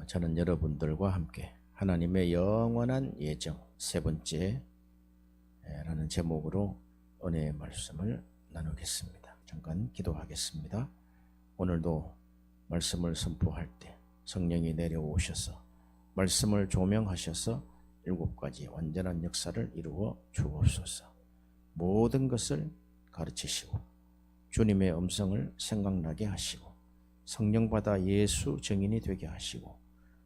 저는 여러분들과 함께 하나님의 영원한 예정 세 번째 라는 제목으로 은혜의 말씀을 나누겠습니다. 잠깐 기도하겠습니다. 오늘도 말씀을 선포할 때 성령이 내려오셔서 말씀을 조명하셔서 7가지 완전한 역사를 이루어 주옵소서. 모든 것을 가르치시고 주님의 음성을 생각나게 하시고 성령받아 예수 증인이 되게 하시고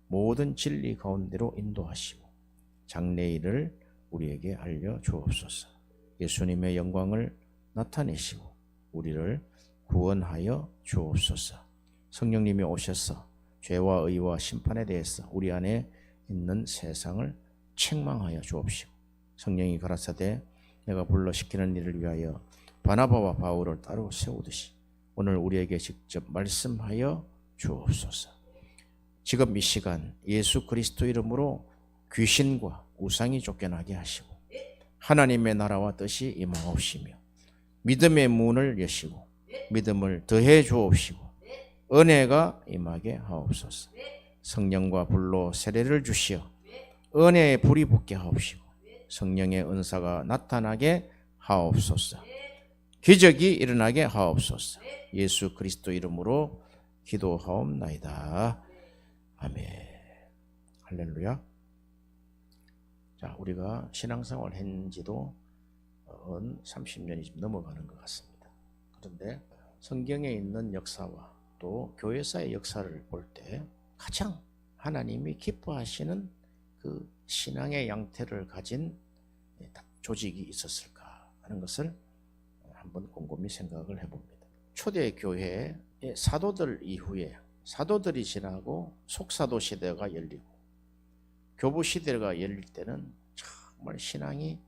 모든 진리 가운데로 인도하시고 장래일을 우리에게 알려주옵소서. 예수님의 영광을 나타내시고 우리를 구원하여 주옵소서. 성령님이 오셔서 죄와 의와 심판에 대해서 우리 안에 있는 세상을 책망하여 주옵시고 성령이 가라사대 내가 불러시키는 일을 위하여 바나바와 바울을 따로 세우듯이 오늘 우리에게 직접 말씀하여 주옵소서. 지금 이 시간 예수 그리스도 이름으로 귀신과 우상이 쫓겨나게 하시고 하나님의 나라와 뜻이 임하옵시며 믿음의 문을 여시고 믿음을 더해 주옵시고 은혜가 임하게 하옵소서. 성령과 불로 세례를 주시어 은혜의 불이 붙게 하옵시고 성령의 은사가 나타나게 하옵소서. 기적이 일어나게 하옵소서. 예수 그리스도 이름으로 기도하옵나이다. 아멘. 할렐루야. 자, 우리가 신앙생활 한 지도 30년이 좀 넘어가는 것 같습니다. 그런데 성경에 있는 역사와 또 교회사의 역사를 볼 때 가장 하나님이 기뻐하시는 그 신앙의 양태를 가진 조직이 있었을까 하는 것을 한번 곰곰이 생각을 해봅니다. 초대 교회의 사도들 이후에 사도들이 지나고 속사도 시대가 열리고 교부 시대가 열릴 때는 정말 신앙이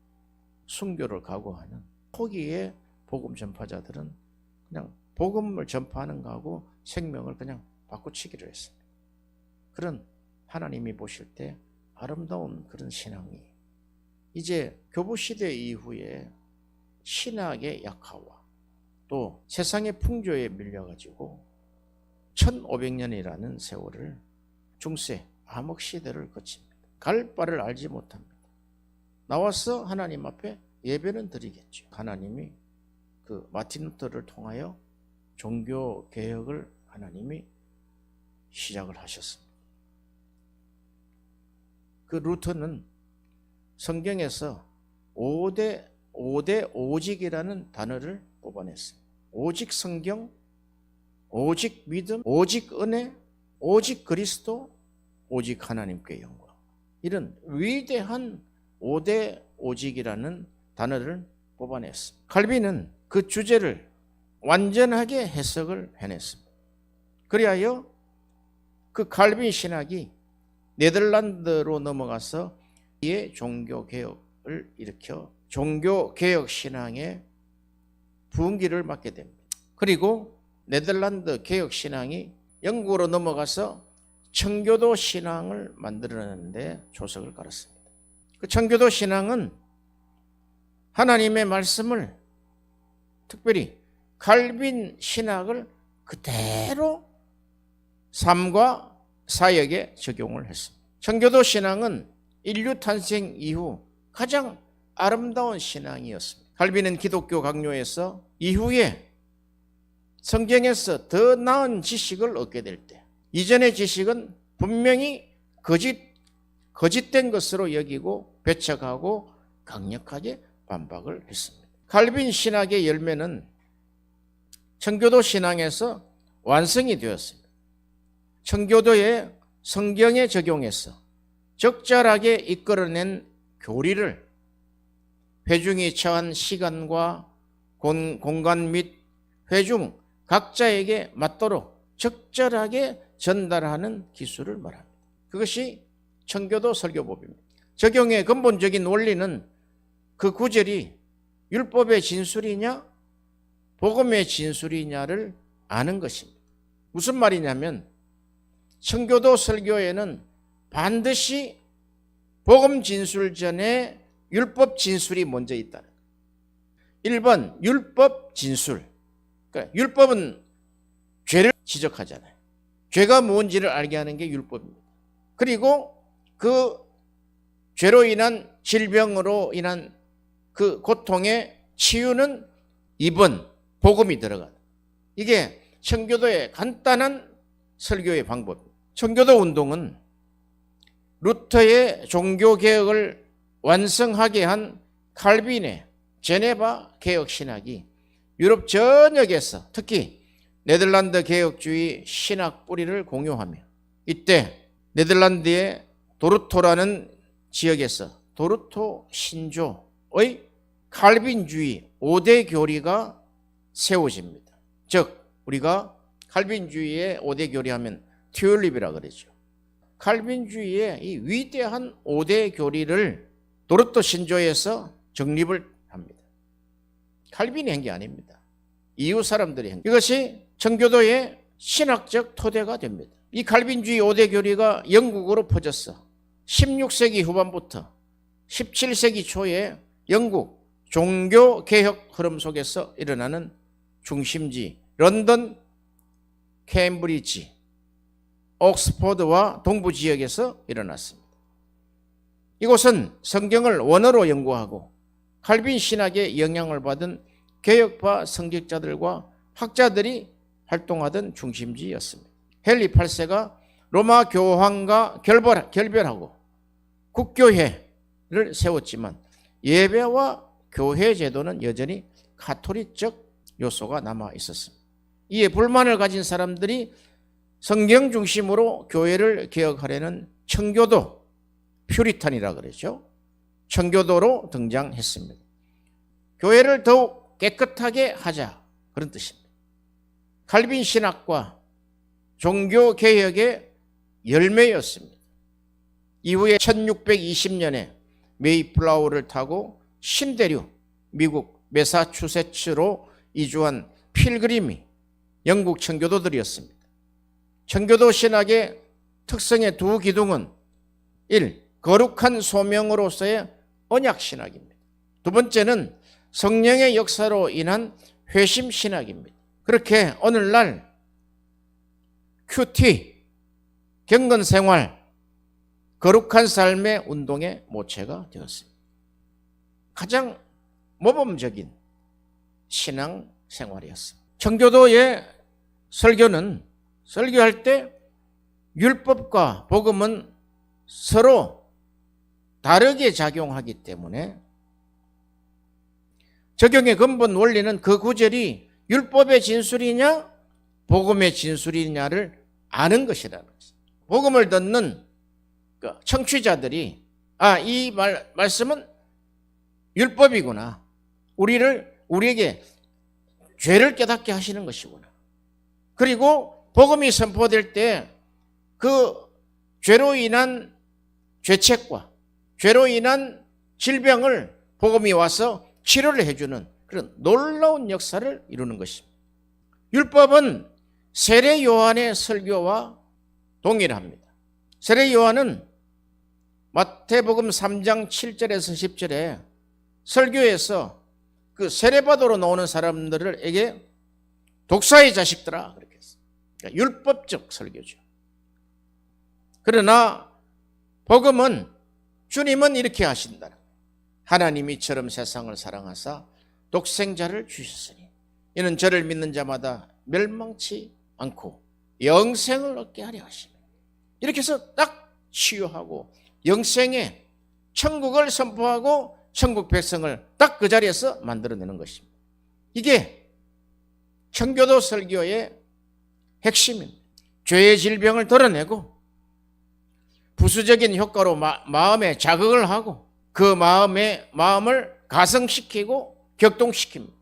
순교를 각오하는 초기의 복음 전파자들은 그냥 복음을 전파하는 거하고 생명을 그냥 바꾸치기를 했습니다. 그런 하나님이 보실 때 아름다운 그런 신앙이 이제 교부 시대 이후에 신학의 약화와 또 세상의 풍조에 밀려가지고 1500년이라는 세월을 중세 암흑 시대를 거칩니다. 갈 바를 알지 못합니다. 나와서 하나님 앞에 예배는 드리겠죠. 하나님이 그 마틴 루터를 통하여 종교 개혁을 하나님이 시작을 하셨습니다. 그 루터는 성경에서 5대 오직이라는 단어를 뽑아냈어요. 오직 성경, 오직 믿음, 오직 은혜, 오직 그리스도, 오직 하나님께 영광. 이런 위대한 5대 오직이라는 단어를 뽑아냈습니다. 칼빈은 그 주제를 완전하게 해석을 해냈습니다. 그리하여 그 칼빈 신학이 네덜란드로 넘어가서 이에 종교개혁을 일으켜 종교개혁 신앙의 부흥기를 맞게 됩니다. 그리고 네덜란드 개혁 신앙이 영국으로 넘어가서 청교도 신앙을 만들어내는데 조석을 깔았습니다. 그 청교도 신앙은 하나님의 말씀을 특별히 칼빈 신학을 그대로 삶과 사역에 적용을 했습니다. 청교도 신앙은 인류 탄생 이후 가장 아름다운 신앙이었습니다. 칼빈은 기독교 강요에서 이후에 성경에서 더 나은 지식을 얻게 될 때 이전의 지식은 분명히 거짓된 것으로 여기고 배척하고 강력하게 반박을 했습니다. 칼빈 신학의 열매는 청교도 신앙에서 완성이 되었습니다. 청교도의 성경에 적용해서 적절하게 이끌어낸 교리를 회중이 처한 시간과 공간 및 회중 각자에게 맞도록 적절하게 전달하는 기술을 말합니다. 그것이 청교도 설교법입니다. 적용의 근본적인 원리는 그 구절이 율법의 진술이냐 복음의 진술이냐를 아는 것입니다. 무슨 말이냐면 청교도 설교에는 반드시 복음 진술 전에 율법 진술이 먼저 있다는 거예요. 1번 율법 진술. 그러니까 율법은 죄를 지적하잖아요. 죄가 뭔지를 알게 하는 게 율법입니다. 그리고 그 죄로 인한 질병으로 인한 그 고통의 치유는 입은 복음이 들어가는, 이게 청교도의 간단한 설교의 방법. 청교도 운동은 루터의 종교개혁을 완성하게 한 칼빈의 제네바 개혁신학이 유럽 전역에서 특히 네덜란드 개혁주의 신학 뿌리를 공유하며, 이때 네덜란드의 도르토라는 지역에서 도르토 신조의 칼빈주의 5대 교리가 세워집니다. 즉 우리가 칼빈주의의 5대 교리 하면 튤립이라 그러죠. 칼빈주의의 이 위대한 5대 교리를 도르토 신조에서 정립을 합니다. 칼빈이 한 게 아닙니다. 이후 사람들이 한 것. 이것이 청교도의 신학적 토대가 됩니다. 이 칼빈주의 5대 교리가 영국으로 퍼졌어. 16세기 후반부터 17세기 초에 영국 종교개혁 흐름 속에서 일어나는 중심지 런던, 케임브리지, 옥스퍼드와 동부 지역에서 일어났습니다. 이곳은 성경을 원어로 연구하고 칼빈 신학의 영향을 받은 개혁파 성직자들과 학자들이 활동하던 중심지였습니다. 헨리 8세가 로마 교황과 결별하고 국교회를 세웠지만 예배와 교회 제도는 여전히 가톨릭적 요소가 남아 있었습니다. 이에 불만을 가진 사람들이 성경 중심으로 교회를 개혁하려는 청교도, 퓨리탄이라 그러죠. 청교도로 등장했습니다. 교회를 더욱 깨끗하게 하자, 그런 뜻입니다. 칼빈 신학과 종교개혁의 열매였습니다. 이후에 1620년에 메이플라워를 타고 신대륙 미국 매사추세츠로 이주한 필그림이 영국 청교도들이었습니다. 청교도 신학의 특성의 두 기둥은 1. 거룩한 소명으로서의 언약신학입니다. 두 번째는 성령의 역사로 인한 회심신학입니다. 그렇게 오늘날 큐티, 경건생활, 거룩한 삶의 운동의 모체가 되었습니다. 가장 모범적인 신앙생활이었습니다. 청교도의 설교는 설교할 때 율법과 복음은 서로 다르게 작용하기 때문에 적용의 근본 원리는 그 구절이 율법의 진술이냐 복음의 진술이냐를 아는 것이라는 것입니다. 복음을 듣는 청취자들이 이 말씀은 율법이구나, 우리에게 죄를 깨닫게 하시는 것이구나. 그리고 복음이 선포될 때 그 죄로 인한 죄책과 죄로 인한 질병을 복음이 와서 치료를 해주는 그런 놀라운 역사를 이루는 것입니다. 율법은 세례 요한의 설교와 동일합니다. 세례 요한은 마태복음 3장 7절에서 10절에 설교에서 그 세례받으러 나오는 사람들에게 독사의 자식들아 그렇게 했어요. 그러니까 율법적 설교죠. 그러나 복음은 주님은 이렇게 하신다. 하나님이 이처럼 세상을 사랑하사 독생자를 주셨으니 이는 저를 믿는 자마다 멸망치 않고 영생을 얻게 하려 하시며, 이렇게 해서 딱 치유하고 영생의 천국을 선포하고 천국 백성을 딱 그 자리에서 만들어내는 것입니다. 이게 청교도 설교의 핵심입니다. 죄의 질병을 덜어내고 부수적인 효과로 마음에 자극을 하고 그 마음을 가성시키고 격동시킵니다.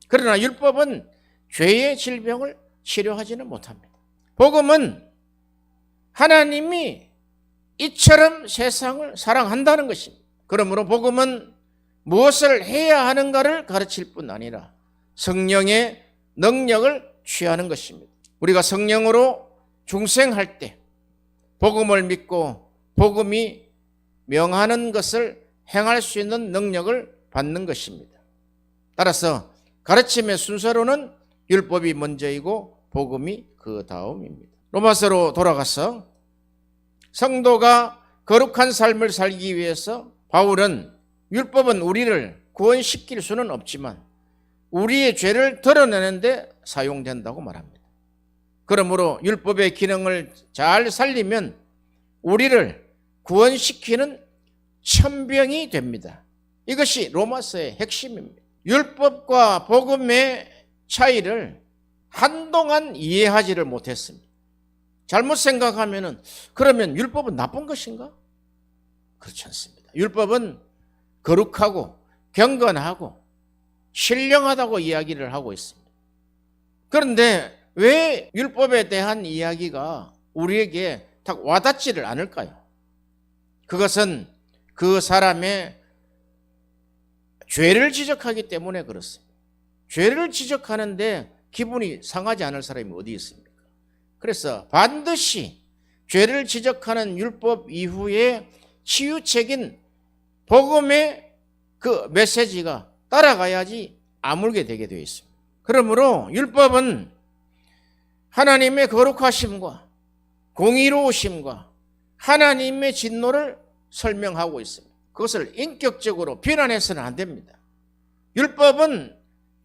그러나 율법은 죄의 질병을 치료하지는 못합니다. 복음은 하나님이 이처럼 세상을 사랑한다는 것입니다. 그러므로 복음은 무엇을 해야 하는가를 가르칠 뿐 아니라 성령의 능력을 취하는 것입니다. 우리가 성령으로 중생할 때 복음을 믿고 복음이 명하는 것을 행할 수 있는 능력을 받는 것입니다. 따라서 가르침의 순서로는 율법이 먼저이고 복음이 그 다음입니다. 로마서로 돌아가서 성도가 거룩한 삶을 살기 위해서 바울은 율법은 우리를 구원시킬 수는 없지만 우리의 죄를 드러내는데 사용된다고 말합니다. 그러므로 율법의 기능을 잘 살리면 우리를 구원시키는 천병이 됩니다. 이것이 로마서의 핵심입니다. 율법과 복음의 차이를 한동안 이해하지를 못했습니다. 잘못 생각하면은 그러면 율법은 나쁜 것인가? 그렇지 않습니다. 율법은 거룩하고 경건하고 신령하다고 이야기를 하고 있습니다. 그런데 왜 율법에 대한 이야기가 우리에게 딱 와닿지를 않을까요? 그것은 그 사람의 죄를 지적하기 때문에 그렇습니다. 죄를 지적하는데 기분이 상하지 않을 사람이 어디 있습니까? 그래서 반드시 죄를 지적하는 율법 이후에 치유책인 복음의 그 메시지가 따라가야지 아물게 되게 되어 있습니다. 그러므로 율법은 하나님의 거룩하심과 공의로우심과 하나님의 진노를 설명하고 있습니다. 그것을 인격적으로 비난해서는 안 됩니다. 율법은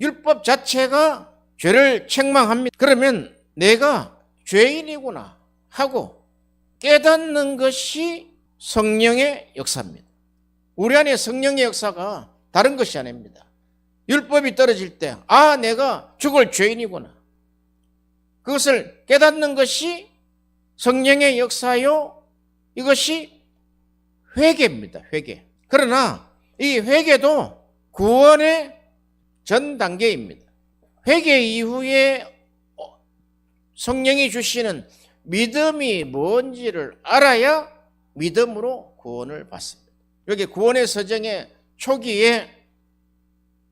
율법 자체가 죄를 책망합니다. 그러면 내가 죄인이구나 하고 깨닫는 것이 성령의 역사입니다. 우리 안에 성령의 역사가 다른 것이 아닙니다. 율법이 떨어질 때 내가 죽을 죄인이구나. 그것을 깨닫는 것이 성령의 역사요. 이것이 회개입니다. 회개. 그러나 이 회개도 구원의 전 단계입니다. 회개 이후에 성령이 주시는 믿음이 뭔지를 알아야 믿음으로 구원을 받습니다. 여기 구원의 서정의 초기에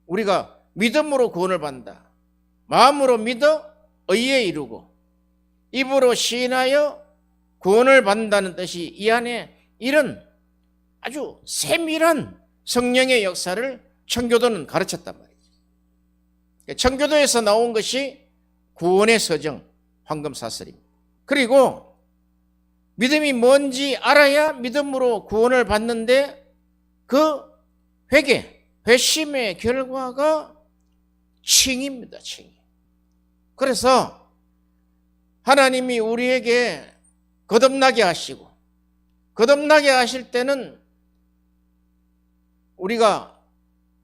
우리가 믿음으로 구원을 받는다. 마음으로 믿어 의에 이르고 입으로 시인하여 구원을 받는다는 뜻이 이 안에 이런 아주 세밀한 성령의 역사를 청교도는 가르쳤단 말이죠. 청교도에서 나온 것이 구원의 서정, 황금사슬입니다. 그리고 믿음이 뭔지 알아야 믿음으로 구원을 받는데 그 회개, 회심의 결과가 칭입니다. 칭. 그래서 하나님이 우리에게 거듭나게 하시고 거듭나게 하실 때는 우리가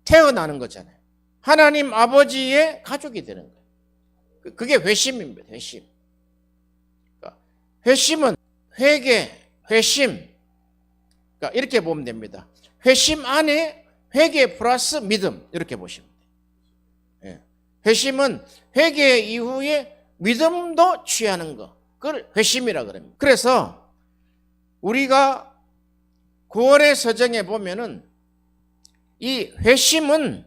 태어나는 거잖아요. 하나님 아버지의 가족이 되는 거예요. 그게 회심입니다. 회심. 그러니까 회심은 회개, 회심. 그러니까 이렇게 보면 됩니다. 회심 안에 회개 플러스 믿음 이렇게 보시면 돼요. 회심은 회개 이후에 믿음도 취하는 거. 그걸 회심이라 그럽니다. 그래서 우리가 구원의 서정에 보면은 이 회심은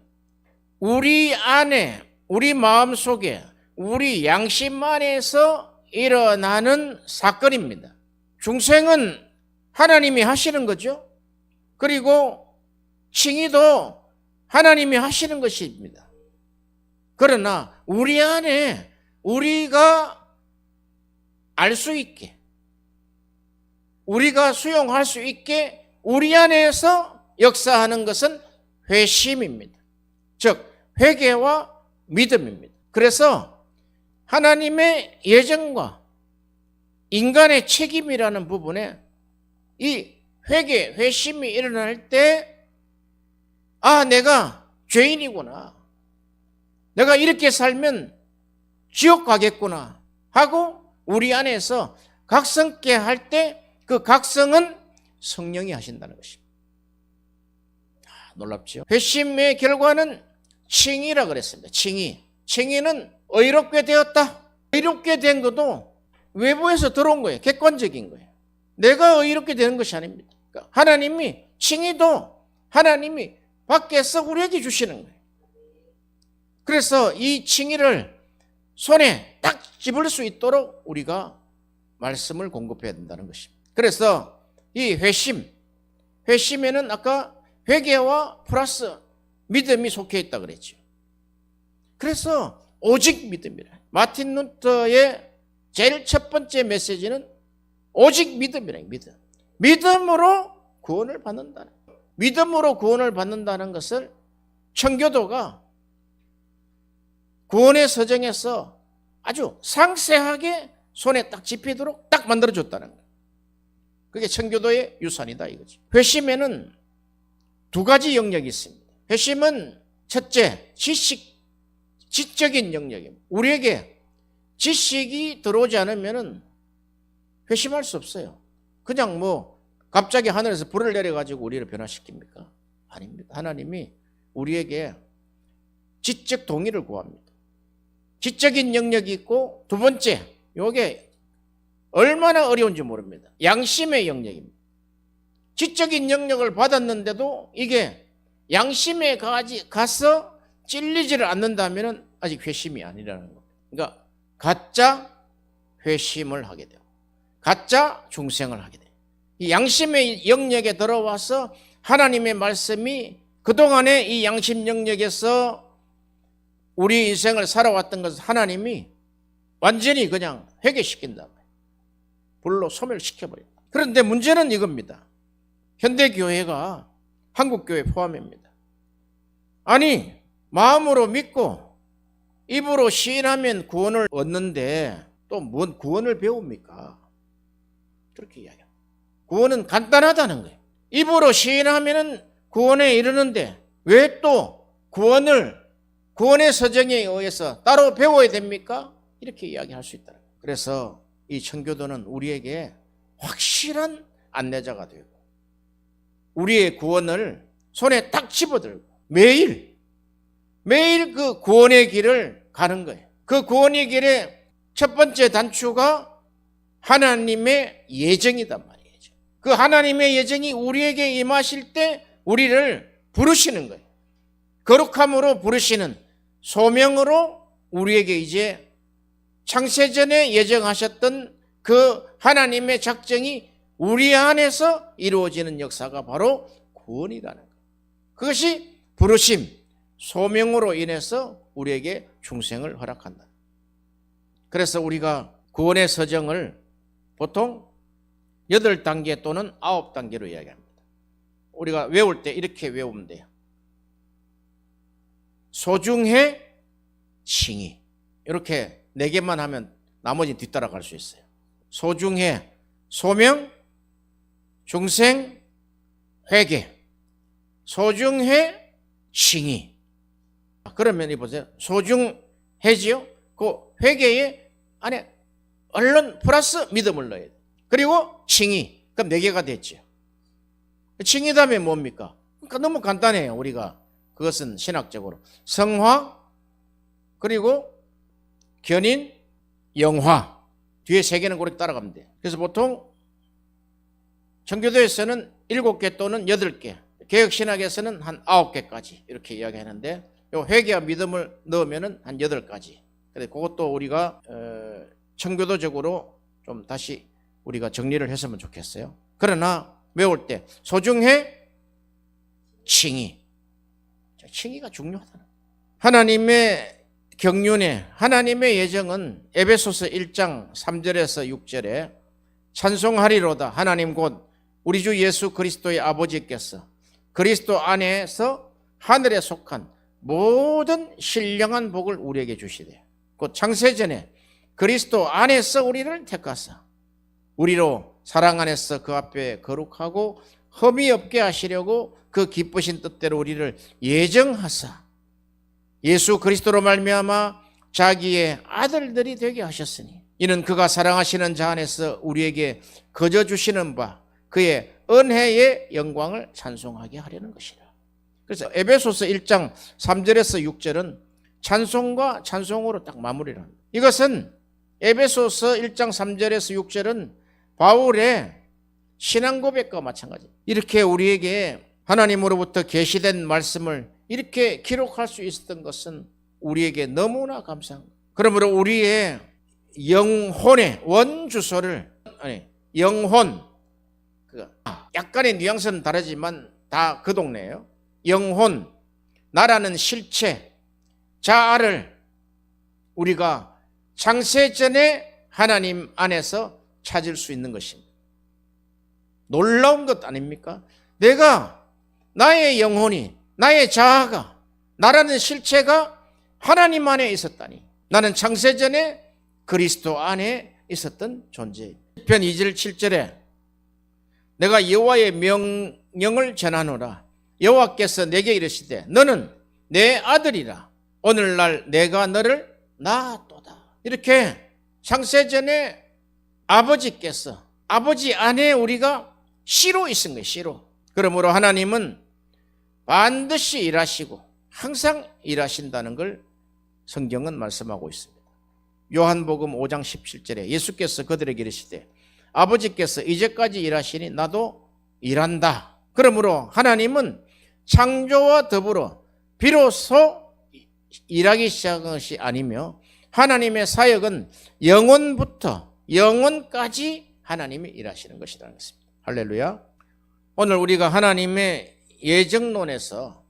우리 안에, 우리 마음속에, 우리 양심 안에서 일어나는 사건입니다. 중생은 하나님이 하시는 거죠. 그리고 칭의도 하나님이 하시는 것입니다. 그러나 우리 안에 우리가 알 수 있게, 우리가 수용할 수 있게 우리 안에서 역사하는 것은 회심입니다. 즉 회개와 믿음입니다. 그래서 하나님의 예정과 인간의 책임이라는 부분에 이 회개, 회심이 일어날 때 내가 죄인이구나. 내가 이렇게 살면 지옥 가겠구나 하고 우리 안에서 각성케 할 때 그 각성은 성령이 하신다는 것입니다. 놀랍죠? 회심의 결과는 칭의라 그랬습니다. 칭의. 칭의는 의롭게 되었다. 의롭게 된 것도 외부에서 들어온 거예요. 객관적인 거예요. 내가 의롭게 되는 것이 아닙니다. 그러니까 하나님이 칭의도 하나님이 밖에서 우리에게 주시는 거예요. 그래서 이 칭의를 손에 딱 집을 수 있도록 우리가 말씀을 공급해야 된다는 것입니다. 그래서 이 회심에는 아까 회개와 플러스 믿음이 속해 있다 그랬죠. 그래서 오직 믿음이라. 마틴 루터의 제일 첫 번째 메시지는 오직 믿음이래. 믿음으로 구원을 받는다는 거예요. 믿음으로 구원을 받는다는 것을 청교도가 구원의 서정에서 아주 상세하게 손에 딱 집히도록 딱 만들어줬다는 거예요. 그게 청교도의 유산이다 이거지. 회심에는 두 가지 영역이 있습니다. 회심은 첫째, 지적인 영역입니다. 우리에게 지식이 들어오지 않으면 회심할 수 없어요. 그냥 뭐 갑자기 하늘에서 불을 내려가지고 우리를 변화시킵니까? 아닙니다. 하나님이 우리에게 지적 동의를 구합니다. 지적인 영역이 있고, 두 번째, 이게 얼마나 어려운지 모릅니다. 양심의 영역입니다. 지적인 영역을 받았는데도 이게 양심에 가서 찔리지를 않는다면 아직 회심이 아니라는 겁니다. 그러니까 가짜 회심을 하게 되고 가짜 중생을 하게 돼요. 이 양심의 영역에 들어와서 하나님의 말씀이 그동안에 이 양심 영역에서 우리 인생을 살아왔던 것을 하나님이 완전히 그냥 회개시킨다. 불로 소멸시켜버린다. 그런데 문제는 이겁니다. 현대교회가 한국교회 포함입니다. 아니, 마음으로 믿고 입으로 시인하면 구원을 얻는데 또 뭔 구원을 배웁니까? 그렇게 이야기합니다. 구원은 간단하다는 거예요. 입으로 시인하면 구원에 이르는데 왜 또 구원의 서정에 의해서 따로 배워야 됩니까? 이렇게 이야기할 수 있다. 그래서 이 청교도는 우리에게 확실한 안내자가 되고 우리의 구원을 손에 딱 집어들고 매일 그 구원의 길을 가는 거예요. 그 구원의 길의 첫 번째 단추가 하나님의 예정이단 말이에요. 그 하나님의 예정이 우리에게 임하실 때 우리를 부르시는 거예요. 거룩함으로 부르시는 소명으로 우리에게 이제 창세전에 예정하셨던 그 하나님의 작정이 우리 안에서 이루어지는 역사가 바로 구원이라는 거예요. 그것이 부르심, 소명으로 인해서 우리에게 중생을 허락한다. 그래서 우리가 구원의 서정을 보통 8단계 또는 9단계로 이야기합니다. 우리가 외울 때 이렇게 외우면 돼요. 소중해, 칭의. 이렇게 4개만 하면 나머지 뒤따라갈 수 있어요. 소중해, 소명, 중생, 회개. 소중해, 칭의. 그러면 이보세요. 소중해지요? 그 회개의 안에 얼른 플러스 믿음을 넣어야 돼요. 그리고 칭의. 그럼 4개가 됐죠. 칭의 다음에 뭡니까? 그러니까 너무 간단해요. 우리가 그것은 신학적으로 성화, 그리고 견인, 영화. 뒤에 3개는 그렇게 따라가면 돼요. 그래서 보통 청교도에서는 7개 또는 8개, 개혁신학에서는 한 9개까지 이렇게 이야기하는데 요 회개와 믿음을 넣으면 한 8가지. 그래서 그것도 우리가 청교도적으로 좀 다시 우리가 정리를 했으면 좋겠어요. 그러나 외울 때 소중해, 칭의. 칭의가 중요하다. 하나님의 경륜에 하나님의 예정은 에베소서 1장 3절에서 6절에 찬송하리로다. 하나님 곧 우리 주 예수 그리스도의 아버지께서 그리스도 안에서 하늘에 속한 모든 신령한 복을 우리에게 주시되 곧 창세전에 그리스도 안에서 우리를 택하사 우리로 사랑 안에서 그 앞에 거룩하고 흠이 없게 하시려고 그 기쁘신 뜻대로 우리를 예정하사 예수 그리스도로 말미암아 자기의 아들들이 되게 하셨으니 이는 그가 사랑하시는 자 안에서 우리에게 거저 주시는 바 그의 은혜의 영광을 찬송하게 하려는 것이라. 그래서 에베소서 1장 3절에서 6절은 찬송과 찬송으로 딱 마무리를 합니다. 이것은 에베소서 1장 3절에서 6절은 바울의 신앙 고백과 마찬가지입니다. 이렇게 우리에게 하나님으로부터 계시된 말씀을 이렇게 기록할 수 있었던 것은 우리에게 너무나 감사한 거예요. 그러므로 우리의 영혼의 원주소를 영혼 약간의 뉘앙스는 다르지만 다 그 동네예요. 영혼, 나라는 실체, 자아를 우리가 창세전에 하나님 안에서 찾을 수 있는 것입니다. 놀라운 것 아닙니까? 내가, 나의 영혼이, 나의 자아가, 나라는 실체가 하나님 안에 있었다니. 나는 창세전에 그리스도 안에 있었던 존재입니다. 시편 2절 7절에 내가 여호와의 명령을 전하노라. 여호와께서 내게 이르시되 너는 내 아들이라. 오늘날 내가 너를 낳았도다. 이렇게 창세전에 아버지께서, 아버지 안에 우리가 씨로 있은 거예요. 씨로. 그러므로 하나님은 반드시 일하시고 항상 일하신다는 걸 성경은 말씀하고 있습니다. 요한복음 5장 17절에 예수께서 그들에게 이르시되 아버지께서 이제까지 일하시니 나도 일한다. 그러므로 하나님은 창조와 더불어 비로소 일하기 시작한 것이 아니며 하나님의 사역은 영원부터 영원까지 하나님이 일하시는 것이라는 것입니다. 할렐루야. 오늘 우리가 하나님의 예정론에서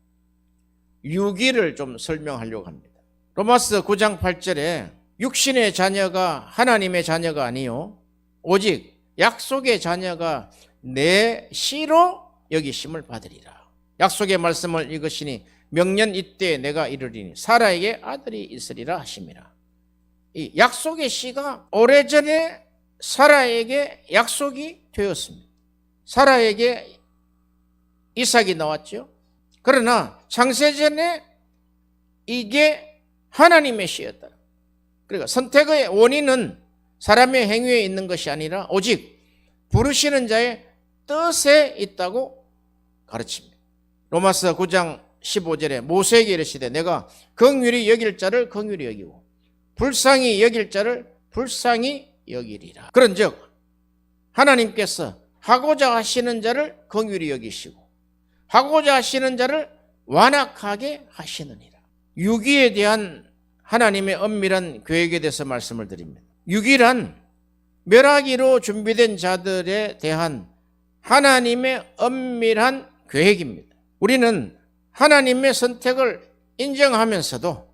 유기를 좀 설명하려고 합니다. 로마서 9장 8절에 육신의 자녀가 하나님의 자녀가 아니요 오직 약속의 자녀가 내 씨로 여기심을 받으리라. 약속의 말씀을 읽으시니 명년 이때에 내가 이르리니 사라에게 아들이 있으리라 하심이라. 이 약속의 씨가 오래전에 사라에게 약속이 되었습니다. 사라에게 이삭이 나왔죠. 그러나 창세전에 이게 하나님의 씨였다. 그러니까 선택의 원인은 사람의 행위에 있는 것이 아니라 오직 부르시는 자의 뜻에 있다고 가르칩니다. 로마서 9장 15절에 모세에게 이르시되 내가 긍휼히 여길 자를 긍휼히 여기고 불쌍히 여길 자를 불쌍히 여기리라. 그런즉 하나님께서 하고자 하시는 자를 긍휼히 여기시고 하고자 하시는 자를 완악하게 하시느니라. 유기에 대한 하나님의 엄밀한 계획에 대해서 말씀을 드립니다. 유기란 멸하기로 준비된 자들에 대한 하나님의 엄밀한 계획입니다. 우리는 하나님의 선택을 인정하면서도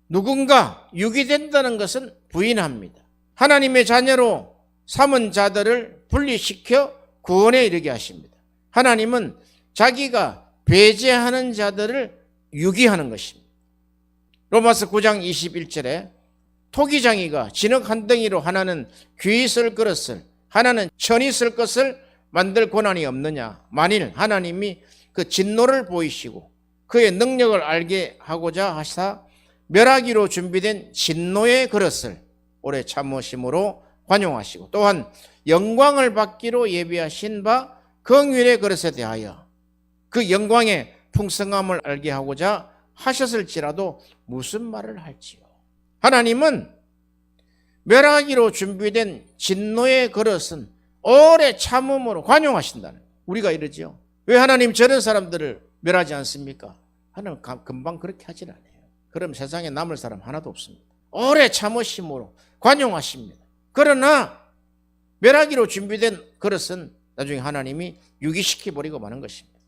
누군가 유기된다는 것은 부인합니다. 하나님의 자녀로 삼은 자들을 분리시켜 구원에 이르게 하십니다. 하나님은 자기가 배제하는 자들을 유기하는 것입니다. 로마서 9장 21절에 토기장이가 진흙 한 덩이로 하나는 귀 쓸 그릇을 하나는 천이 쓸 것을 만들 고난이 없느냐. 만일 하나님이 그 진노를 보이시고 그의 능력을 알게 하고자 하사 멸하기로 준비된 진노의 그릇을 오래 참으심으로 관용하시고 또한 영광을 받기로 예비하신 바 긍휼의 그릇에 대하여 그 영광의 풍성함을 알게 하고자 하셨을지라도 무슨 말을 할지요. 하나님은 멸하기로 준비된 진노의 그릇은 오래 참음으로 관용하신다는, 우리가 이러지요. 왜 하나님 저런 사람들을 멸하지 않습니까? 하나님 금방 그렇게 하질 않아요. 그럼 세상에 남을 사람 하나도 없습니다. 오래 참으심으로 관용하십니다. 그러나 멸하기로 준비된 그릇은 나중에 하나님이 유기시켜버리고 마는 것입니다.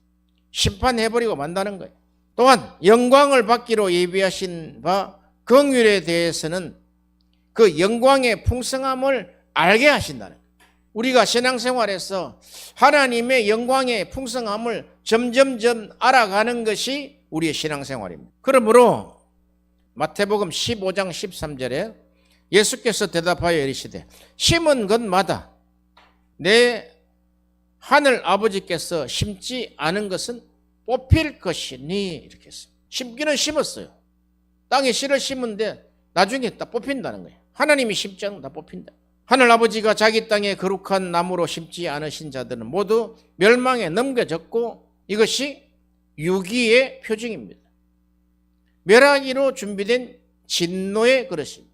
심판해버리고 만다는 거예요. 또한 영광을 받기로 예비하신 바 긍휼에 대해서는 그 영광의 풍성함을 알게 하신다는 거예요. 우리가 신앙생활에서 하나님의 영광의 풍성함을 점점점 알아가는 것이 우리의 신앙생활입니다. 그러므로 마태복음 15장 13절에 예수께서 대답하여 이르시되 심은 것마다 내 하늘 아버지께서 심지 않은 것은 뽑힐 것이니 이렇게 했어요. 심기는 심었어요. 땅에 씨를 심은데 나중에 다 뽑힌다는 거예요. 하나님이 심지 않은 거 다 뽑힌다. 하늘 아버지가 자기 땅에 거룩한 나무로 심지 않으신 자들은 모두 멸망에 넘겨졌고 이것이 유기의 표징입니다. 멸하기로 준비된 진노의 그릇입니다.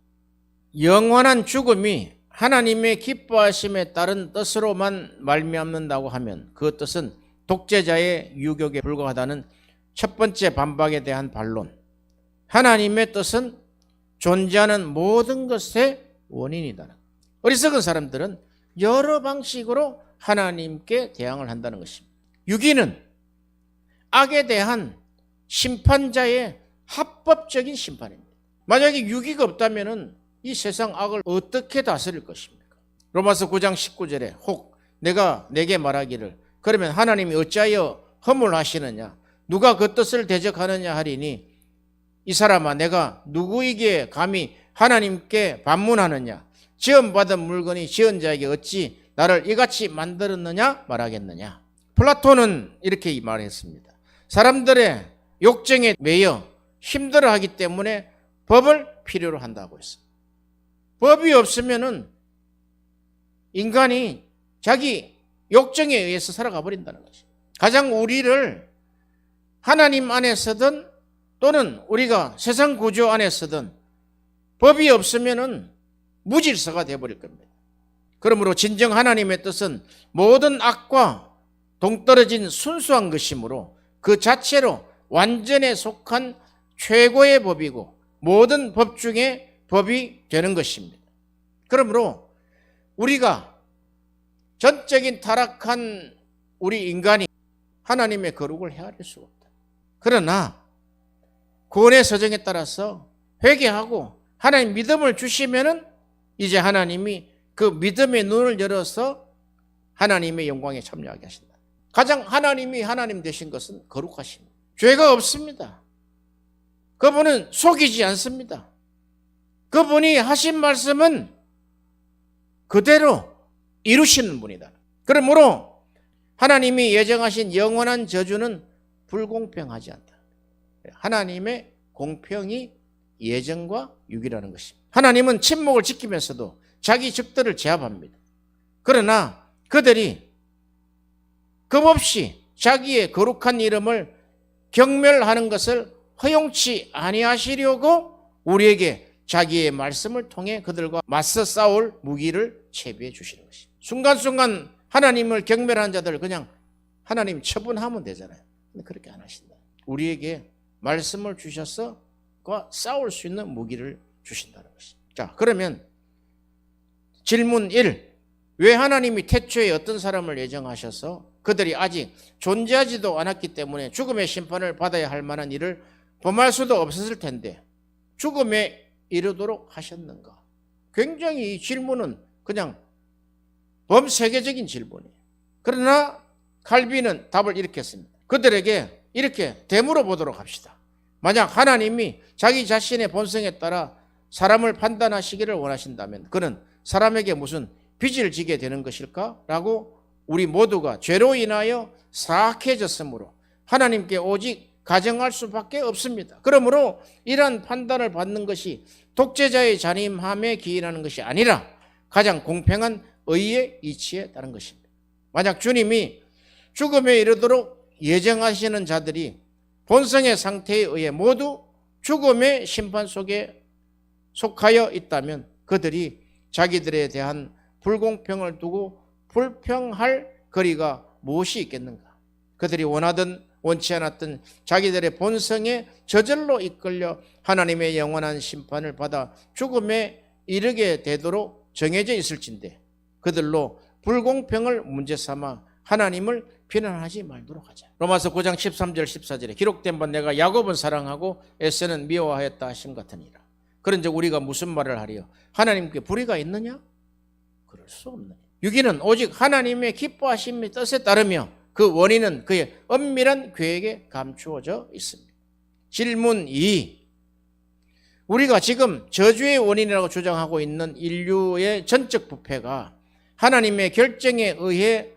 영원한 죽음이 하나님의 기뻐하심에 따른 뜻으로만 말미암는다고 하면 그 뜻은 독재자의 유격에 불과하다는 첫 번째 반박에 대한 반론. 하나님의 뜻은 존재하는 모든 것의 원인이다. 어리석은 사람들은 여러 방식으로 하나님께 대항을 한다는 것입니다. 유기는 악에 대한 심판자의 합법적인 심판입니다. 만약에 유기가 없다면 이 세상 악을 어떻게 다스릴 것입니까? 로마서 9장 19절에 혹 내가 내게 말하기를 그러면 하나님이 어찌하여 허물하시느냐 누가 그 뜻을 대적하느냐 하리니 이 사람아 내가 누구에게 감히 하나님께 반문하느냐 지원받은 물건이 지은 자에게 어찌 나를 이같이 만들었느냐 말하겠느냐. 플라톤은 이렇게 말했습니다. 사람들의 욕정에 매여 힘들어하기 때문에 법을 필요로 한다고 했어요. 법이 없으면은 인간이 자기 욕정에 의해서 살아가 버린다는 것이죠. 가장 우리를 하나님 안에서든 또는 우리가 세상 구조 안에서든 법이 없으면은 무질서가 되어버릴 겁니다. 그러므로 진정 하나님의 뜻은 모든 악과 동떨어진 순수한 것이므로 그 자체로 완전에 속한 최고의 법이고 모든 법 중에 법이 되는 것입니다. 그러므로 우리가 전적인 타락한 우리 인간이 하나님의 거룩을 헤아릴 수가 없다. 그러나 구원의 서정에 따라서 회개하고 하나님 믿음을 주시면은 이제 하나님이 그 믿음의 눈을 열어서 하나님의 영광에 참여하게 하신다. 가장 하나님이 하나님 되신 것은 거룩하십니다. 죄가 없습니다. 그분은 속이지 않습니다. 그분이 하신 말씀은 그대로 이루시는 분이다. 그러므로 하나님이 예정하신 영원한 저주는 불공평하지 않다. 하나님의 공평이 예정과 유기라는 것입니다. 하나님은 침묵을 지키면서도 자기 적들을 제압합니다. 그러나 그들이 겁없이 자기의 거룩한 이름을 경멸하는 것을 허용치 아니하시려고 우리에게 자기의 말씀을 통해 그들과 맞서 싸울 무기를 채비해 주시는 것입니다. 순간순간 하나님을 경멸한 자들 그냥 하나님 처분하면 되잖아요. 근데 그렇게 안 하신다. 우리에게 말씀을 주셔서 싸울 수 있는 무기를 주신다는 것입니다. 자, 그러면 질문 1. 왜 하나님이 태초에 어떤 사람을 예정하셔서 그들이 아직 존재하지도 않았기 때문에 죽음의 심판을 받아야 할 만한 일을 범할 수도 없었을 텐데 죽음에 이르도록 하셨는가? 굉장히 이 질문은 그냥 범세계적인 질문이에요. 그러나 칼빈은 답을 이렇게 했습니다. 그들에게 이렇게 되물어 보도록 합시다. 만약 하나님이 자기 자신의 본성에 따라 사람을 판단하시기를 원하신다면 그는 사람에게 무슨 빚을 지게 되는 것일까? 라고 우리 모두가 죄로 인하여 사악해졌으므로 하나님께 오직 가정할 수밖에 없습니다. 그러므로 이러한 판단을 받는 것이 독재자의 잔인함에 기인하는 것이 아니라 가장 공평한 의의 이치에 따른 것입니다. 만약 주님이 죽음에 이르도록 예정하시는 자들이 본성의 상태에 의해 모두 죽음의 심판 속에 속하여 있다면 그들이 자기들에 대한 불공평을 두고 불평할 거리가 무엇이 있겠는가? 그들이 원하든 원치 않았든 자기들의 본성에 저절로 이끌려 하나님의 영원한 심판을 받아 죽음에 이르게 되도록 정해져 있을진데 그들로 불공평을 문제 삼아 하나님을 비난하지 말도록 하자. 로마서 9장 13절 14절에 기록된 바 내가 야곱은 사랑하고 에서는 미워하였다 하심 같으니라. 그런즉 우리가 무슨 말을 하리요? 하나님께 불의가 있느냐? 그럴 수 없느냐. 유기는 오직 하나님의 기뻐하심의 뜻에 따르며 그 원인은 그의 엄밀한 계획에 감추어져 있습니다. 질문 2. 우리가 지금 저주의 원인이라고 주장하고 있는 인류의 전적 부패가 하나님의 결정에 의해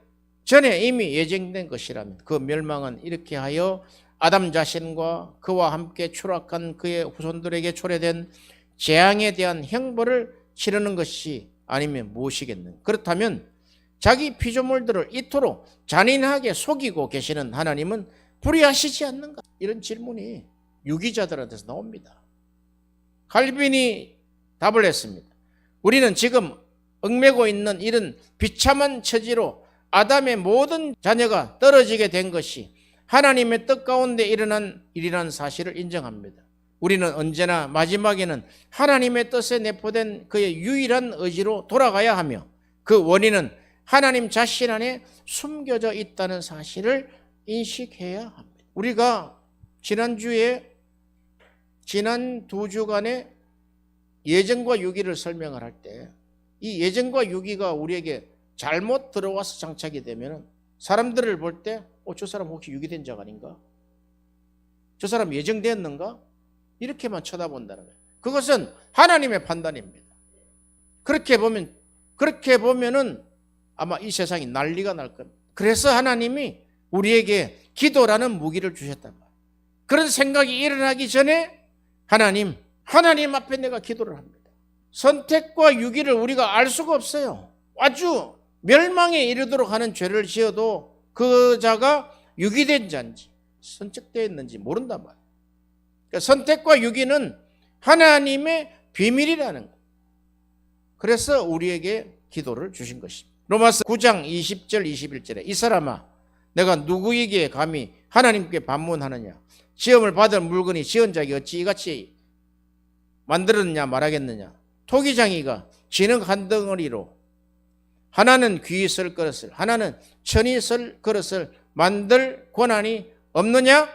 전에 이미 예정된 것이라면 그 멸망은 이렇게 하여 아담 자신과 그와 함께 추락한 그의 후손들에게 초래된 재앙에 대한 형벌을 치르는 것이 아니면 무엇이겠는가? 그렇다면 자기 피조물들을 이토록 잔인하게 속이고 계시는 하나님은 불의하시지 않는가? 이런 질문이 유기자들한테서 나옵니다. 칼빈이 답을 했습니다. 우리는 지금 얽매고 있는 이런 비참한 처지로 아담의 모든 자녀가 떨어지게 된 것이 하나님의 뜻 가운데 일어난 일이라는 사실을 인정합니다. 우리는 언제나 마지막에는 하나님의 뜻에 내포된 그의 유일한 의지로 돌아가야 하며 그 원인은 하나님 자신 안에 숨겨져 있다는 사실을 인식해야 합니다. 우리가 지난 2주간의 예정과 유기를 설명을 할 때 이 예정과 유기가 우리에게 잘못 들어와서 장착이 되면 사람들을 볼 때 저 사람 혹시 유기된 자가 아닌가? 저 사람 예정되었는가? 이렇게만 쳐다본다는 거예요. 그것은 하나님의 판단입니다. 그렇게 보면은 아마 이 세상이 난리가 날 겁니다. 그래서 하나님이 우리에게 기도라는 무기를 주셨단 말이에요. 그런 생각이 일어나기 전에 하나님 앞에 내가 기도를 합니다. 선택과 유기를 우리가 알 수가 없어요. 아주 멸망에 이르도록 하는 죄를 지어도 그 자가 유기된 자인지 선택되어 있는지 모른단 말이에요. 그러니까 선택과 유기는 하나님의 비밀이라는 거예요. 그래서 우리에게 기도를 주신 것입니다. 로마서 9장 20절 21절에 이 사람아 내가 누구에게 감히 하나님께 반문하느냐 시험을 받을 물건이 지은 자에게 어찌 이같이 만들었느냐 말하겠느냐 토기장이가 진흙 한 덩어리로 하나는 귀 쓸 그릇을 하나는 천이 쓸 그릇을 만들 권한이 없느냐?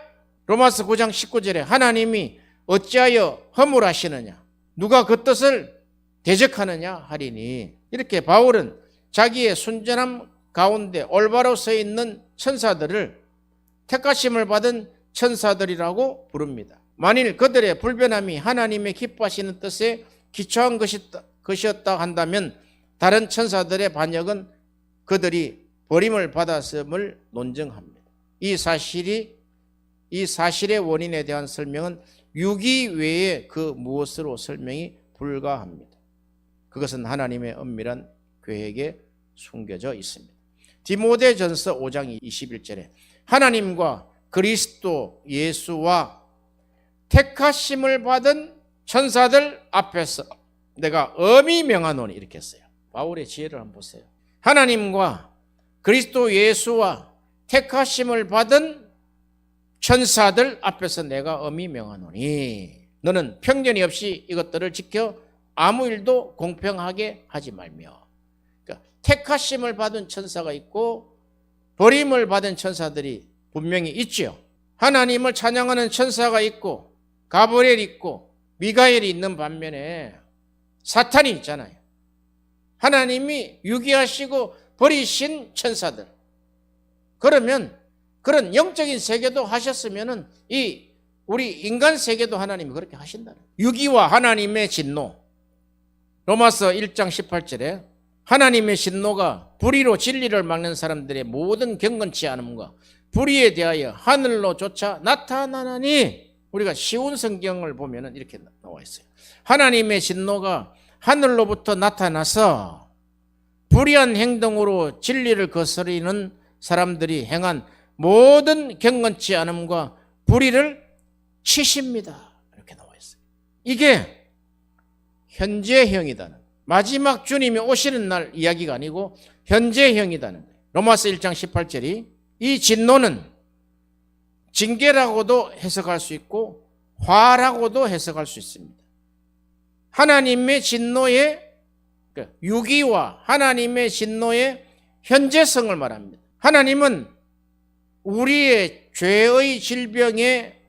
로마서 9장 19절에 하나님이 어찌하여 허물하시느냐 누가 그 뜻을 대적하느냐 하리니 이렇게 바울은 자기의 순전함 가운데 올바로 서 있는 천사들을 택하심을 받은 천사들이라고 부릅니다. 만일 그들의 불변함이 하나님의 기뻐하시는 뜻에 기초한 것이었다 한다면 다른 천사들의 반역은 그들이 버림을 받았음을 논증합니다. 이 사실의 원인에 대한 설명은 유기 외에 그 무엇으로 설명이 불가합니다. 그것은 하나님의 엄밀한 계획에 숨겨져 있습니다. 디모데전서 5장 21절에 하나님과 그리스도 예수와 택하심을 받은 천사들 앞에서 내가 엄히 명하노니 이렇게 했어요. 바울의 지혜를 한번 보세요. 하나님과 그리스도 예수와 택하심을 받은 천사들 앞에서 내가 엄히 명하노니 너는 편견이 없이 이것들을 지켜 아무 일도 공평하게 하지 말며. 그러니까 택하심을 받은 천사가 있고 버림을 받은 천사들이 분명히 있죠. 하나님을 찬양하는 천사가 있고 가브리엘이 있고 미가엘이 있는 반면에 사탄이 있잖아요. 하나님이 유기하시고 버리신 천사들. 그러면 그런 영적인 세계도 하셨으면은 우리 인간 세계도 하나님이 그렇게 하신다는 거예요. 유기와 하나님의 진노. 로마서 1장 18절에 하나님의 진노가 불의로 진리를 막는 사람들의 모든 경건치 않음과 불의에 대하여 하늘로 쫓아 나타나나니 우리가 쉬운 성경을 보면은 이렇게 나와 있어요. 하나님의 진노가 하늘로부터 나타나서 불의한 행동으로 진리를 거스리는 사람들이 행한 모든 경건치 않음과 불의를 치십니다. 이렇게 나와 있어요. 이게 현재형이다는, 마지막 주님이 오시는 날 이야기가 아니고 현재형이다는 거예요. 로마서 1장 18절이 이 진노는 징계라고도 해석할 수 있고 화라고도 해석할 수 있습니다. 하나님의 진노의 유기와 하나님의 진노의 현재성을 말합니다. 하나님은 우리의 죄의 질병의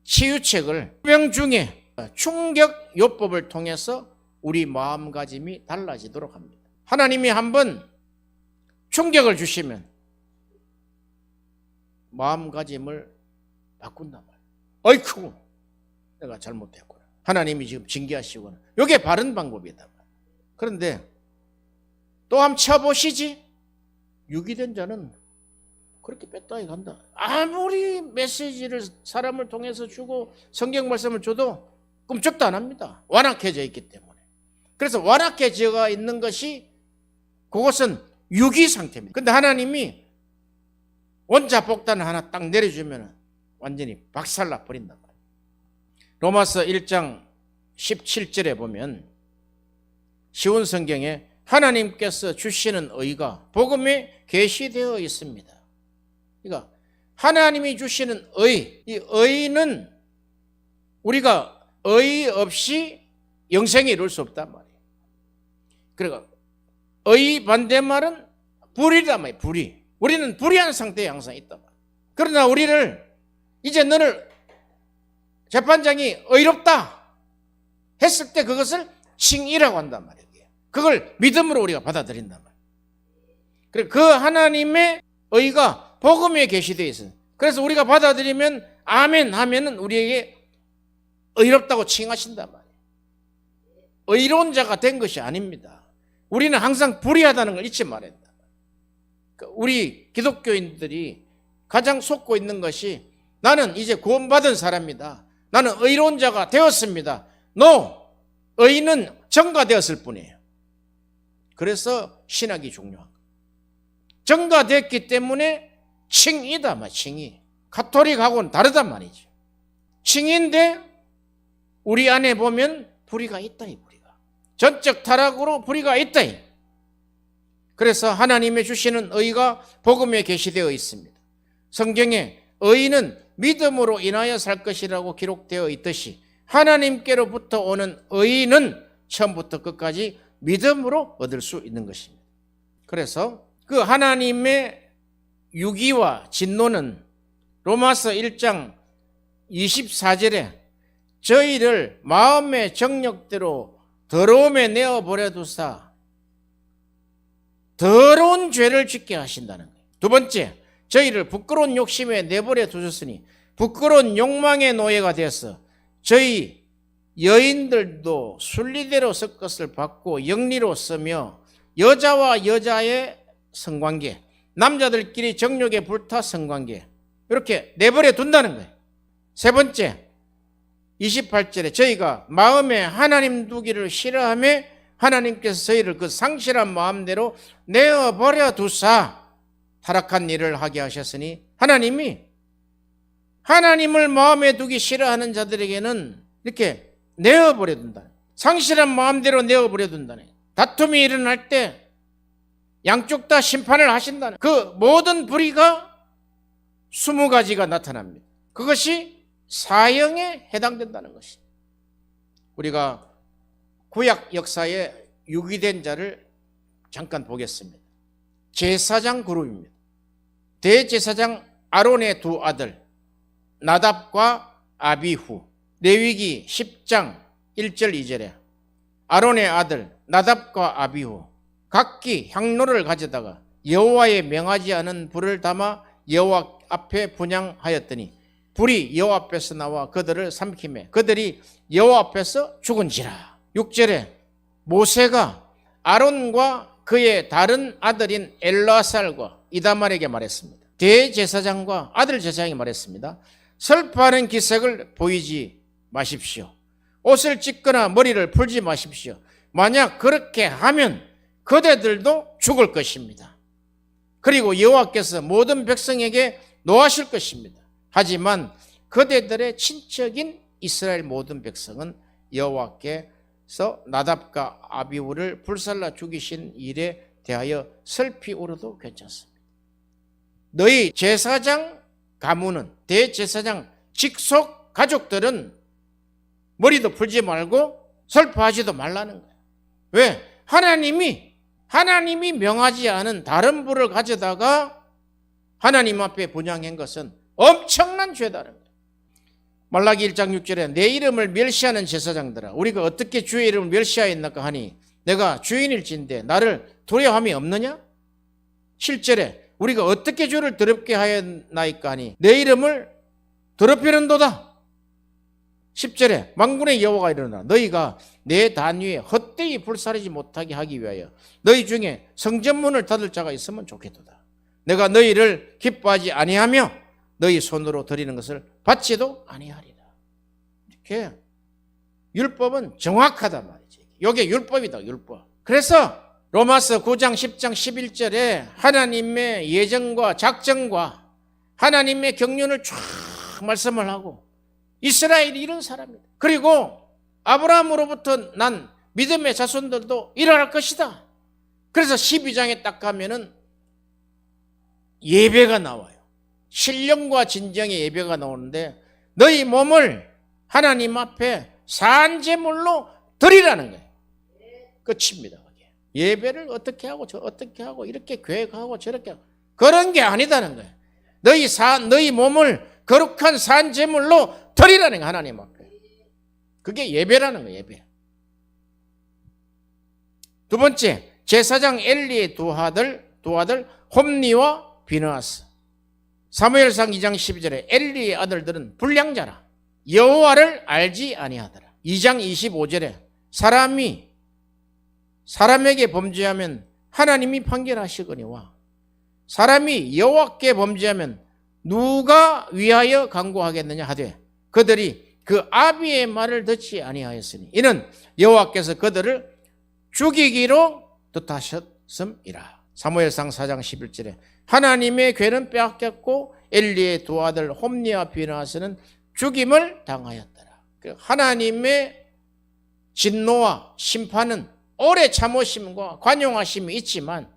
치유책을 질병 중에 충격요법을 통해서 우리 마음가짐이 달라지도록 합니다. 하나님이 한번 충격을 주시면 마음가짐을 바꾼단 말이에요. 어이쿠 내가 잘못했구나. 하나님이 지금 징계하시구나. 이게 바른 방법이다. 그런데 또 한번 쳐보시지. 유기된 자는 그렇게 뺐다이 간다. 아무리 메시지를 사람을 통해서 주고 성경 말씀을 줘도 꿈쩍도 안 합니다. 완악해져 있기 때문에. 그래서 완악해져 있는 것이 그것은 유기 상태입니다. 그런데 하나님이 원자폭탄을 하나 딱 내려주면 완전히 박살나 버린단 말이에요. 로마서 1장 17절에 보면 쉬운 성경에 하나님께서 주시는 의가 복음에 계시되어 있습니다. 그러니까 하나님이 주시는 의, 이 의는 우리가 의 없이 영생에 이룰 수 없단 말이에요. 그러니까 의 반대말은 불의란 말이에요. 불의. 우리는 불의한 상태에 항상 있단 말이에요. 그러나 우리를 이제 너를 재판장이 의롭다 했을 때 그것을 칭의라고 한단 말이에요. 그걸 믿음으로 우리가 받아들인단 말이에요. 그 하나님의 의가 복음에 계시되어 있어요. 그래서 우리가 받아들이면 아멘 하면은 우리에게 의롭다고 칭하신단 말이에요. 의로운 자가 된 것이 아닙니다. 우리는 항상 불의하다는 걸 잊지 말아야 된다. 우리 기독교인들이 가장 속고 있는 것이 나는 이제 구원받은 사람이다. 나는 의로운 자가 되었습니다. No! 의는 정가되었을 뿐이에요. 그래서 신학이 중요한 거예요. 정가됐기 때문에 칭이다, 칭이. 가톨릭하고는 다르단 말이죠. 칭인데 우리 안에 보면 불의가 있다, 이 불의가. 전적 타락으로 불의가 있다. 그래서 하나님의 주시는 의가 복음에 계시되어 있습니다. 성경에 의인은 믿음으로 인하여 살 것이라고 기록되어 있듯이 하나님께로부터 오는 의는 처음부터 끝까지 믿음으로 얻을 수 있는 것입니다. 그래서 그 하나님의 유기와 진노는 로마서 1장 24절에 저희를 마음의 정욕대로 더러움에 내어버려 두사 더러운 죄를 짓게 하신다는 거예요. 두 번째, 저희를 부끄러운 욕심에 내버려 두셨으니 부끄러운 욕망의 노예가 되어서 저희 여인들도 순리대로 쓸 것을 받고 영리로 쓰며 여자와 여자의 성관계, 남자들끼리 정욕에 불타 성관계 이렇게 내버려 둔다는 거예요. 세 번째, 28절에 저희가 마음에 하나님 두기를 싫어하며 하나님께서 저희를 그 상실한 마음대로 내어버려 두사 타락한 일을 하게 하셨으니 하나님이 하나님을 마음에 두기 싫어하는 자들에게는 이렇게 내어버려 둔다. 상실한 마음대로 내어버려 둔다네. 다툼이 일어날 때 양쪽 다 심판을 하신다는 그 모든 불의가 20가지가 나타납니다. 그것이 사형에 해당된다는 것입니다. 우리가 구약 역사에 유기된 자를 잠깐 보겠습니다. 제사장 그룹입니다. 대제사장 아론의 두 아들 나답과 아비후. 레위기 10장 1절 2절에 아론의 아들 나답과 아비후 각기 향로를 가져다가 여호와의 명하지 않은 불을 담아 여호와 앞에 분향하였더니 불이 여호와 앞에서 나와 그들을 삼키매 그들이 여호와 앞에서 죽은지라. 6절에 모세가 아론과 그의 다른 아들인 엘라살과 이다말에게 말했습니다. 대제사장과 아들 제사장이 말했습니다. 슬퍼하는 기색을 보이지 마십시오. 옷을 찢거나 머리를 풀지 마십시오. 만약 그렇게 하면 그대들도 죽을 것입니다. 그리고 여호와께서 모든 백성에게 노하실 것입니다. 하지만 그대들의 친척인 이스라엘 모든 백성은 여호와께서 나답과 아비후를 불살라 죽이신 일에 대하여 슬피 울어도 괜찮습니다. 너희 제사장 가문은 대제사장 직속 가족들은 머리도 풀지 말고 슬퍼하지도 말라는 거예요. 왜? 하나님이 명하지 않은 다른 불을 가져다가 하나님 앞에 분향한 것은 엄청난 죄다는 거예요. 말라기 1장 6절에 내 이름을 멸시하는 제사장들아 우리가 어떻게 주의 이름을 멸시하였나까 하니 내가 주인일진데 나를 두려움이 없느냐? 7절에 우리가 어떻게 주를 더럽게 하였나이까 하니 내 이름을 더럽히는도다. 10절에 만군의 여호와가 이르노라 너희가 내 단위에 헛되이 불사르지 못하게 하기 위하여 너희 중에 성전문을 닫을 자가 있으면 좋겠도다. 내가 너희를 기뻐하지 아니하며 너희 손으로 드리는 것을 받지도 아니하리라. 이렇게 율법은 정확하단 말이지. 이게 율법이다, 율법. 그래서 로마서 9장 10장 11절에 하나님의 예정과 작정과 하나님의 경륜을 쫙 말씀을 하고 이스라엘이 이런 사람이다. 그리고 아브라함으로부터 난 믿음의 자손들도 일어날 것이다. 그래서 12장에 딱 가면은 예배가 나와요. 신령과 진정의 예배가 나오는데 너희 몸을 하나님 앞에 산제물로 드리라는 거예요. 끝입니다. 그게. 예배를 어떻게 하고 저 어떻게 하고 이렇게 계획하고 저렇게 하고 그런 게 아니다는 거예요. 너희 몸을 거룩한 산제물로 드리라는 거예요. 하나님 앞에. 그게 예배라는 거예요. 예배. 두 번째, 제사장 엘리의 두 아들 두 아들 홈니와 비느하스. 사무엘상 2장 12절에 엘리의 아들들은 불량자라 여호와를 알지 아니하더라. 2장 25절에 사람이 사람에게 범죄하면 하나님이 판결하시거니와 사람이 여호와께 범죄하면 누가 위하여 강구하겠느냐 하되 그들이 그 아비의 말을 듣지 아니하였으니 이는 여호와께서 그들을 죽이기로 뜻하셨음이라. 사무엘상 4장 11절에 하나님의 괴는 빼앗겼고 엘리의 두 아들 홈니와 비느하스는 죽임을 당하였더라. 하나님의 진노와 심판은 오래 참으심과 관용하심이 있지만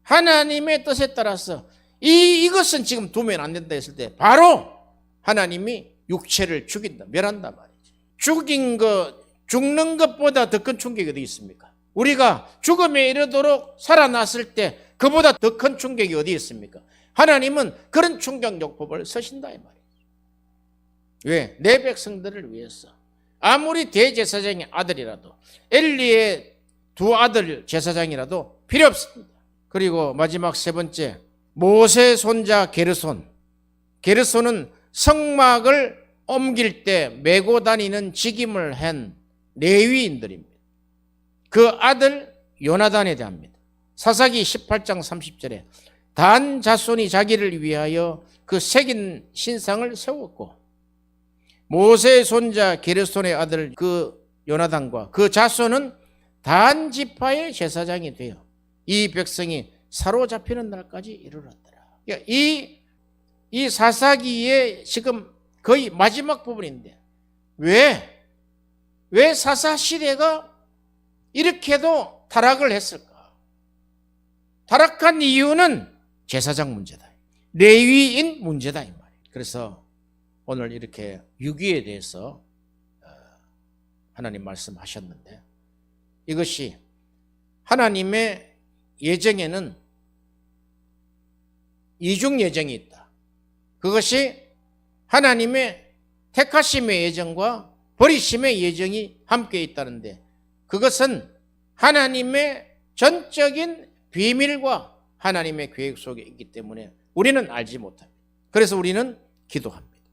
하나님의 뜻에 따라서 이것은 지금 두면 안 된다 했을 때 바로 하나님이 육체를 죽인다, 멸한단 말이죠. 죽는 것보다 더 큰 충격이 어디 있습니까? 우리가 죽음에 이르도록 살아났을 때 그보다 더 큰 충격이 어디 있습니까? 하나님은 그런 충격요법을 쓰신다 이 말이에요. 왜? 내 백성들을 위해서. 아무리 대제사장의 아들이라도 엘리의 두 아들 제사장이라도 필요 없습니다. 그리고 마지막 세 번째, 모세 손자 게르손. 게르손은 성막을 옮길 때 메고 다니는 직임을 한 레위인들입니다. 그 아들 요나단에 대합니다. 사사기 18장 30절에 단 자손이 자기를 위하여 그 새긴 신상을 세웠고 모세의 손자 게르손의 아들 그 요나단과 그 자손은 단 지파의 제사장이 되어 이 백성이 사로잡히는 날까지 이르렀더라. 이 사사기의 지금 거의 마지막 부분인데 왜 사사 시대가 이렇게도 타락을 했을까? 타락한 이유는 제사장 문제다. 레위인 문제다 이 말이에요. 그래서 오늘 이렇게 유기에 대해서 하나님 말씀하셨는데 이것이 하나님의 예정에는 이중 예정이 있다. 그것이 하나님의 택하심의 예정과 버리심의 예정이 함께 있다는데 그것은 하나님의 전적인 비밀과 하나님의 계획 속에 있기 때문에 우리는 알지 못합니다. 그래서 우리는 기도합니다.